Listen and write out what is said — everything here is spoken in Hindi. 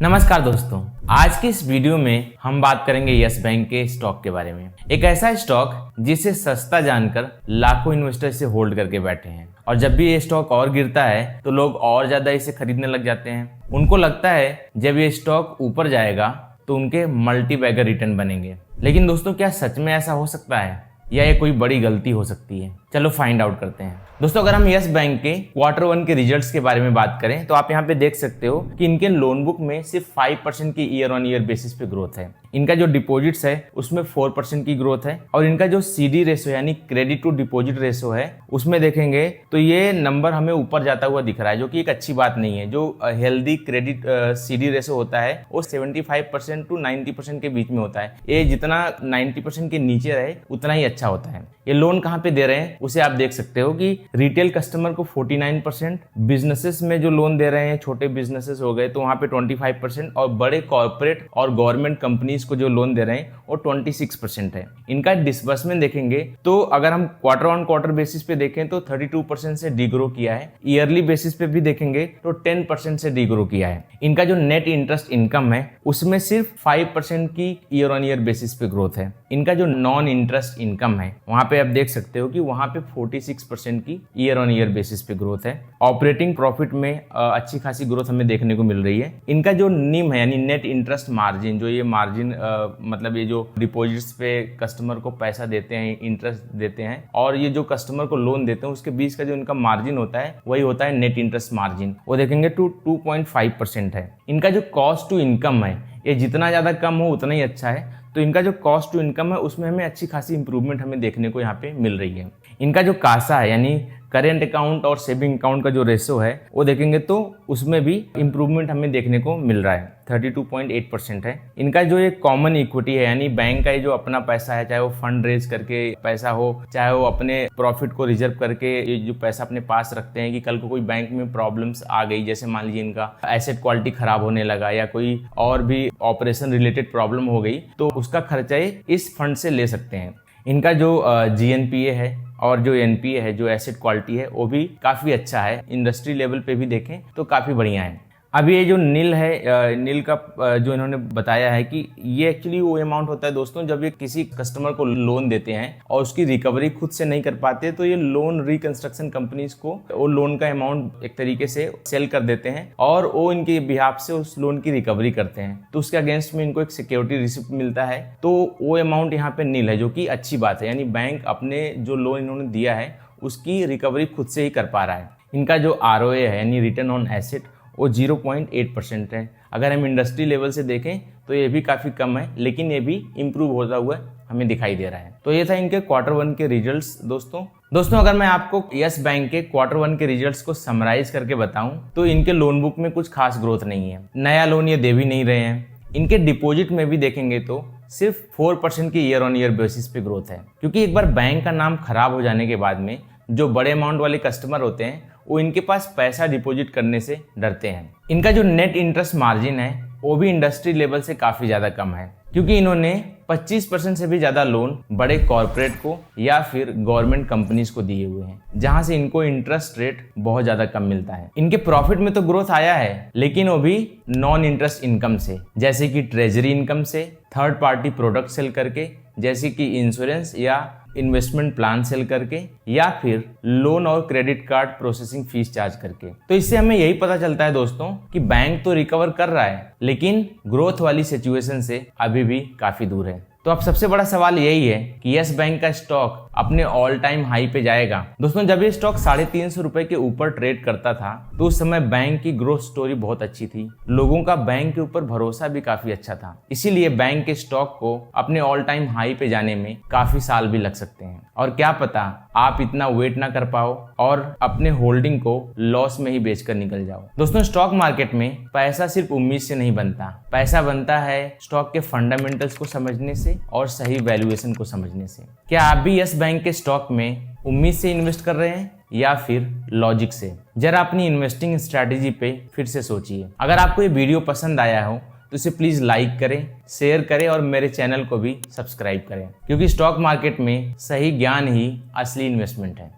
नमस्कार दोस्तों, आज की इस वीडियो में हम बात करेंगे यस बैंक के स्टॉक के बारे में। एक ऐसा स्टॉक जिसे सस्ता जानकर लाखों इन्वेस्टर इसे होल्ड करके बैठे हैं और जब भी ये स्टॉक और गिरता है तो लोग और ज्यादा इसे खरीदने लग जाते हैं। उनको लगता है जब ये स्टॉक ऊपर जाएगा तो उनके मल्टी बैगर रिटर्न बनेंगे। लेकिन दोस्तों, क्या सच में ऐसा हो सकता है या ये कोई बड़ी गलती हो सकती है? चलो फाइंड आउट करते हैं। दोस्तों, अगर हम यस बैंक के Q1 के रिजल्ट्स के बारे में बात करें तो आप यहाँ पे देख सकते हो कि इनके लोन बुक में सिर्फ 5% की ईयर ऑन ईयर बेसिस पे ग्रोथ है। इनका जो डिपॉजिट्स है उसमें 4% की ग्रोथ है और इनका जो CD रेशो यानी क्रेडिट टू डिपॉजिट रेशो है उसमें देखेंगे तो ये नंबर हमें ऊपर जाता हुआ दिख रहा है, जो कि एक अच्छी बात नहीं है। जो हेल्दी क्रेडिट CD रेशो होता है वो 75% टू 90% के बीच में होता है। ये जितना 90% के नीचे रहे उतना ही अच्छा होता है। ये लोन कहाँ पे दे रहे हैं उसे आप देख सकते हो कि रिटेल कस्टमर को 49%, बिजनेसेस में जो लोन दे रहे हैं छोटे बिजनेसेस हो गए तो वहाँ पे 25% और बड़े कॉर्पोरेट और गवर्नमेंट कंपनीज को जो लोन दे रहे हैं वो 26% है। इनका डिसबर्समेंट देखेंगे तो अगर हम क्वार्टर बेसिस पे देखें तो 32% से डिग्रो किया है। ईयरली बेसिस पे भी देखेंगे तो 10% से डिग्रो किया है। इनका जो नेट इंटरेस्ट इनकम है उसमें सिर्फ 5% की ईयर ऑन ईयर बेसिस पे ग्रोथ है। इनका जो नॉन इंटरेस्ट इनकम है वहां पे आप देख सकते हो कि वहां पे 46% की ईयर ऑन ईयर बेसिस पे ग्रोथ है। ऑपरेटिंग प्रॉफिट में अच्छी खासी ग्रोथ हमें देखने को मिल रही है। इनका जो निम है यानी नेट इंटरेस्ट मार्जिन, जो ये मार्जिन मतलब ये जो डिपॉजिट्स पे कस्टमर को पैसा देते हैं, इंटरेस्ट देते हैं और ये जो कस्टमर को लोन देते हैं उसके बीच का जो इनका मार्जिन होता है वही होता है नेट इंटरेस्ट मार्जिन। वो देखेंगे 2.5% है। इनका जो कॉस्ट टू इनकम है ये जितना ज्यादा कम हो उतना ही अच्छा है। तो इनका जो कॉस्ट टू इनकम है उसमें हमें अच्छी खासी इंप्रूवमेंट हमें देखने को यहाँ पे मिल रही है। इनका जो कासा है यानी करेंट अकाउंट और सेविंग अकाउंट का जो रेशो है वो देखेंगे तो उसमें भी इंप्रूवमेंट हमें देखने को मिल रहा है, 32.8% है। इनका जो एक कॉमन इक्विटी है यानी बैंक का ये जो अपना पैसा है, चाहे वो फंड रेज करके पैसा हो, चाहे वो अपने प्रॉफिट को रिजर्व करके ये जो पैसा अपने पास रखते हैं कि कल को कोई बैंक में प्रॉब्लम्स आ गई, जैसे मान लीजिए इनका एसेट क्वालिटी खराब होने लगा या कोई और भी ऑपरेशन रिलेटेड प्रॉब्लम हो गई तो उसका खर्चा इस फंड से ले सकते हैं। इनका जो GNPA है और जो NPA है, जो एसेट क्वालिटी है वो भी काफ़ी अच्छा है। इंडस्ट्री लेवल पे भी देखें तो काफ़ी बढ़िया है। अब ये जो नील है, नील का जो इन्होंने बताया है कि ये एक्चुअली वो अमाउंट होता है दोस्तों जब ये किसी कस्टमर को लोन देते हैं और उसकी रिकवरी खुद से नहीं कर पाते तो ये लोन रिकंस्ट्रक्शन कंपनीज को वो लोन का अमाउंट एक तरीके से सेल कर देते हैं और वो इनके बिहाफ से उस लोन की रिकवरी करते हैं। तो उसके अगेंस्ट में इनको एक सिक्योरिटी रिसिप्ट मिलता है, तो वो अमाउंट यहाँ पे नील है, जो कि अच्छी बात है। यानी बैंक अपने जो लोन इन्होंने दिया है उसकी रिकवरी खुद से ही कर पा रहा है। इनका जो ROA है यानी रिटर्न ऑन एसेट वो 0.8% है। अगर हम इंडस्ट्री लेवल से देखें तो ये भी काफ़ी कम है, लेकिन ये भी इम्प्रूव होता हुआ हमें दिखाई दे रहा है। तो ये था इनके Q1 के रिजल्ट्स दोस्तों अगर मैं आपको यस बैंक के Q1 के रिजल्ट्स को समराइज करके बताऊं तो इनके लोन बुक में कुछ खास ग्रोथ नहीं है, नया लोन ये दे भी नहीं रहे हैं। इनके डिपॉजिट में भी देखेंगे तो सिर्फ 4% की ईयर ऑन ईयर बेसिस पे ग्रोथ है, क्योंकि एक बार बैंक का नाम खराब हो जाने के बाद में जो बड़े अमाउंट वाले कस्टमर होते हैं वो इनके पास पैसा डिपॉजिट करने से डरते हैं। इनका जो नेट इंटरेस्ट मार्जिन है वो भी इंडस्ट्री लेवल से काफी ज्यादा कम है, क्योंकि इन्होंने 25% से भी ज्यादा लोन बड़े कॉर्पोरेट को या फिर गवर्नमेंट कंपनीज को दिए हुए हैं, जहां से इनको इंटरेस्ट रेट बहुत ज्यादा कम मिलता है। इनके प्रॉफिट में तो ग्रोथ आया है लेकिन वो भी नॉन इंटरेस्ट इनकम से, जैसे कि ट्रेजरी इनकम से, थर्ड पार्टी प्रोडक्ट सेल करके, जैसे कि इंश्योरेंस या इन्वेस्टमेंट प्लान सेल करके, या फिर लोन और credit card processing fees charge करके। तो इससे हमें यही पता चलता है दोस्तों कि बैंक तो रिकवर कर रहा है लेकिन ग्रोथ वाली सिचुएशन से अभी भी काफी दूर है। तो अब सबसे बड़ा सवाल यही है कि यस बैंक का स्टॉक अपने ऑल टाइम हाई पे जाएगा। दोस्तों जब ये स्टॉक 350 रुपए के ऊपर ट्रेड करता था तो उस समय बैंक की ग्रोथ स्टोरी बहुत अच्छी थी, लोगों का बैंक के ऊपर भरोसा भी काफी अच्छा था। इसीलिए बैंक के स्टॉक को अपने ऑल टाइम हाई पे जाने में काफी साल भी लग सकते हैं और क्या पता आप इतना वेट ना कर पाओ और अपने होल्डिंग को लॉस में ही बेचकर निकल जाओ। दोस्तों स्टॉक मार्केट में पैसा सिर्फ उम्मीद से नहीं बनता, पैसा बनता है स्टॉक के फंडामेंटल्स को समझने से और सही वैल्यूएशन को समझने से। क्या आप भी यस बैंक के स्टॉक में उम्मीद से इन्वेस्ट कर रहे हैं या फिर लॉजिक से? जरा अपनी इन्वेस्टिंग स्ट्रैटेजी पे फिर से सोचिए। अगर आपको ये वीडियो पसंद आया हो तो इसे प्लीज लाइक करें, शेयर करें और मेरे चैनल को भी सब्सक्राइब करें, क्योंकि स्टॉक मार्केट में सही ज्ञान ही असली इन्वेस्टमेंट है।